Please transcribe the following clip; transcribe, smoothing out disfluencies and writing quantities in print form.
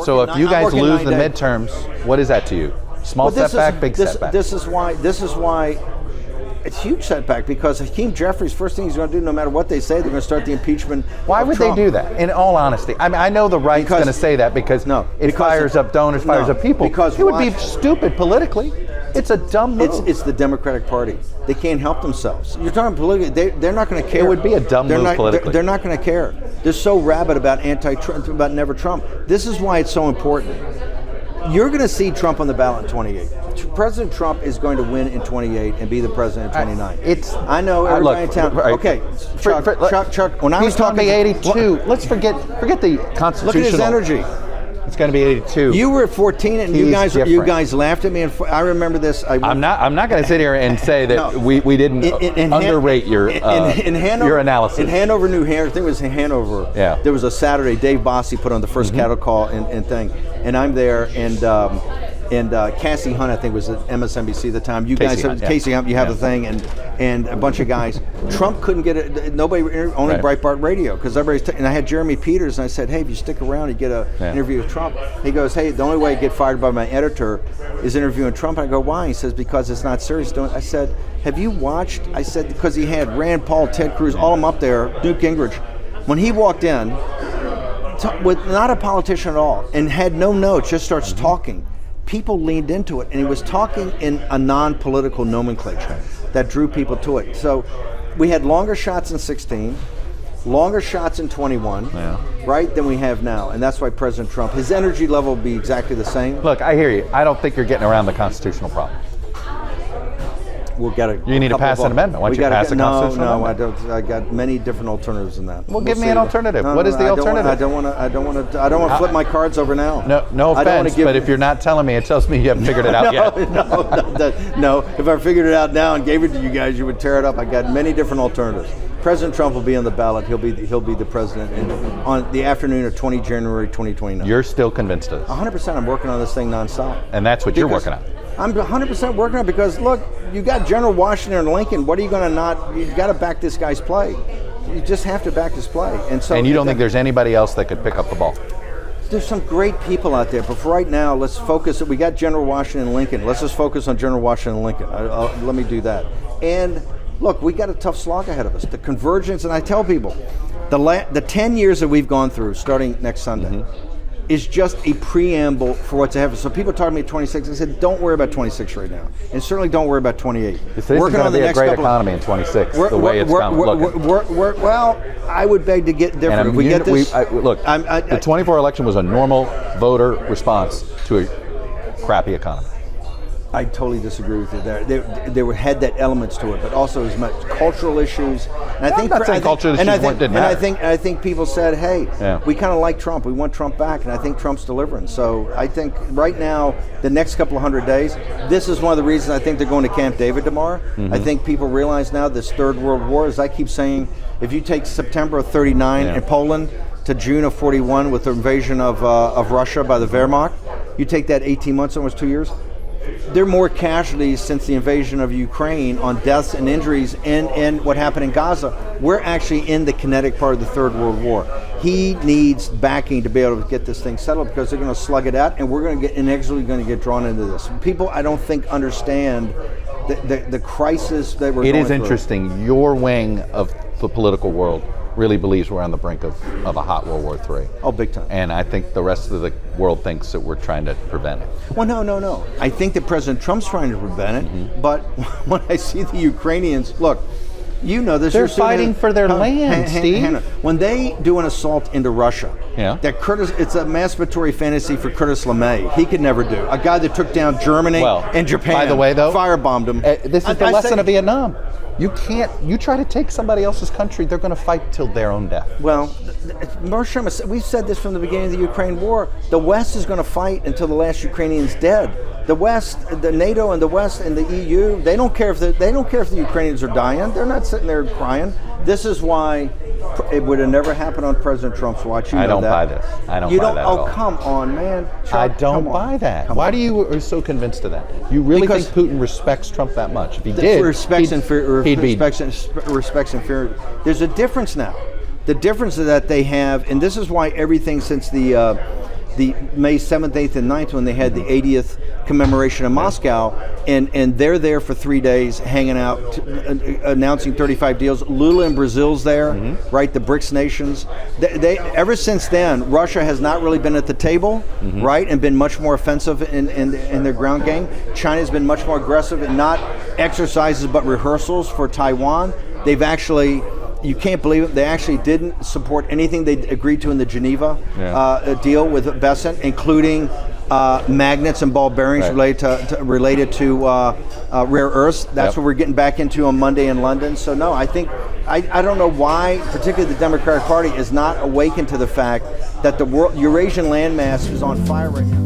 So if you guys lose the midterms, what is that to you? Small setback, big setback? This is why it's a huge setback, because Hakeem Jeffries, first thing he's going to do, no matter what they say, they're going to start the impeachment. Why would Trump. they do that? In all honesty, I mean, I know the right's going to say that because it fires up donors, fires up people. Because it would be stupid politically. It's a dumb move. It's the Democratic Party. They can't help themselves. You're talking politically. They're not going to care. It would be a dumb move politically. They're not going to care. They're so rabid about anti-Trump, about never Trump. This is why it's so important. You're going to see Trump on the ballot in 28. President Trump is going to win in 28 and be the president in 29. I know everybody in town. Okay, Chuck. When I was talking, he's going to be 82. Let's forget the constitutional. Look at his energy. It's going to be 82. You were at 14, and you guys laughed at me. And I remember this. I'm not going to sit here and say that we didn't underrate your analysis. In Hanover, New Hampshire, I think it was in Hanover. Yeah. There was a Saturday. Dave Bossie put on the first cattle call and thing, and I'm there, and Cassie Hunt, I think, was at MSNBC at the time. Casey Hunt, you have the thing, and a bunch of guys. Trump couldn't get it. Nobody, only Breitbart Radio, because everybody's. And I had Jeremy Peters, and I said, hey, if you stick around, you get an interview with Trump. He goes, hey, the only way I get fired by my editor is interviewing Trump. I go, why? He says, because it's not serious. I said, have you watched? I said, because he had Rand Paul, Ted Cruz, all of them up there, Newt Gingrich. When he walked in, with not a politician at all, and had no notes, just starts talking. People leaned into it, and he was talking in a non-political nomenclature that drew people to it. So we had longer shots in 16, longer shots in 21, right, than we have now. And that's why President Trump, his energy level will be exactly the same. Look, I hear you. I don't think you're getting around the constitutional problem. You need to pass an amendment. Why don't you pass a constitutional amendment? I don't. I got many different alternatives than that. Well, give me an alternative. What is the alternative? I don't want to flip my cards over now. No offense, but if you're not telling me, it tells me you haven't figured it out yet. No. If I figured it out now and gave it to you guys, you would tear it up. I got many different alternatives. President Trump will be on the ballot. He'll be the president on the afternoon of 20 January 2029. You're still convinced of this? 100%. I'm working on this thing nonstop. And that's what you're working on? I'm 100% working on it because, look, you got General Washington and Lincoln. What are you going to not? You've got to back this guy's play. You just have to back his play. And you don't think there's anybody else that could pick up the ball? There's some great people out there, but for right now, let's focus. We got General Washington and Lincoln. Let's just focus on General Washington and Lincoln. Let me do that. And look, we got a tough slog ahead of us. The convergence, and I tell people, the 10 years that we've gone through, starting next Sunday, is just a preamble for what's ahead of us. So people talk to me at 26. I said, don't worry about 26 right now, and certainly don't worry about 28. This is going to be a great economy in 26. The way it's looking. Well, I would beg to get different. If we get this. The 24 election was a normal voter response to a crappy economy. I totally disagree with you there. There had that elements to it, but also as much cultural issues. And I think cultural issues didn't matter. And I think people said, hey, we kind of like Trump. We want Trump back, and I think Trump's delivering. So I think right now, the next couple of 100 days, this is one of the reasons I think they're going to Camp David tomorrow. I think people realize now this Third World War, as I keep saying, if you take September of 39 in Poland to June of 41 with the invasion of Russia by the Wehrmacht, you take that 18 months, almost 2 years, there are more casualties since the invasion of Ukraine on deaths and injuries and what happened in Gaza. We're actually in the kinetic part of the Third World War. He needs backing to be able to get this thing settled because they're going to slug it out, and we're going to get inexorably going to get drawn into this. People, I don't think, understand the crisis that we're going through. It is interesting. Your wing of the political world really believes we're on the brink of a hot World War III. Oh, big time. And I think the rest of the world thinks that we're trying to prevent it. Well, no. I think that President Trump's trying to prevent it, but when I see the Ukrainians, look, you know this. They're fighting for their land, Steve. When they do an assault into Russia, it's a masturbatory fantasy for Curtis LeMay. He could never do. A guy that took down Germany and Japan. By the way, though, firebombed them. This is the lesson of Vietnam. You try to take somebody else's country, they're going to fight till their own death. Well, we've said this from the beginning of the Ukraine war. The West is going to fight until the last Ukrainian's dead. The West, the NATO and the West and the EU, they don't care if the Ukrainians are dying. They're not sitting there crying. This is why it would have never happened on President Trump's watch. I don't buy this. I don't buy that at all. Oh, come on, man. Chuck, I don't buy that. Why do you are so convinced of that? You really think Putin respects Trump that much? If he did, respects and fear. There's a difference now. The difference is that they have, and this is why everything since the the May 7th, 8th, and 9th when they had the 80th commemoration in Moscow, and they're there for 3 days hanging out, announcing 35 deals. Lula in Brazil's there, right? The BRICS nations. They ever since then, Russia has not really been at the table, right, and been much more offensive in their ground game. China's been much more aggressive in not exercises but rehearsals for Taiwan. They've actually, you can't believe it, they actually didn't support anything they agreed to in the Geneva deal with Besant, including magnets and ball bearings related to rare earths. That's what we're getting back into on Monday in London. So no, I think, I don't know why, particularly the Democratic Party is not awakened to the fact that the Eurasian landmass is on fire right now.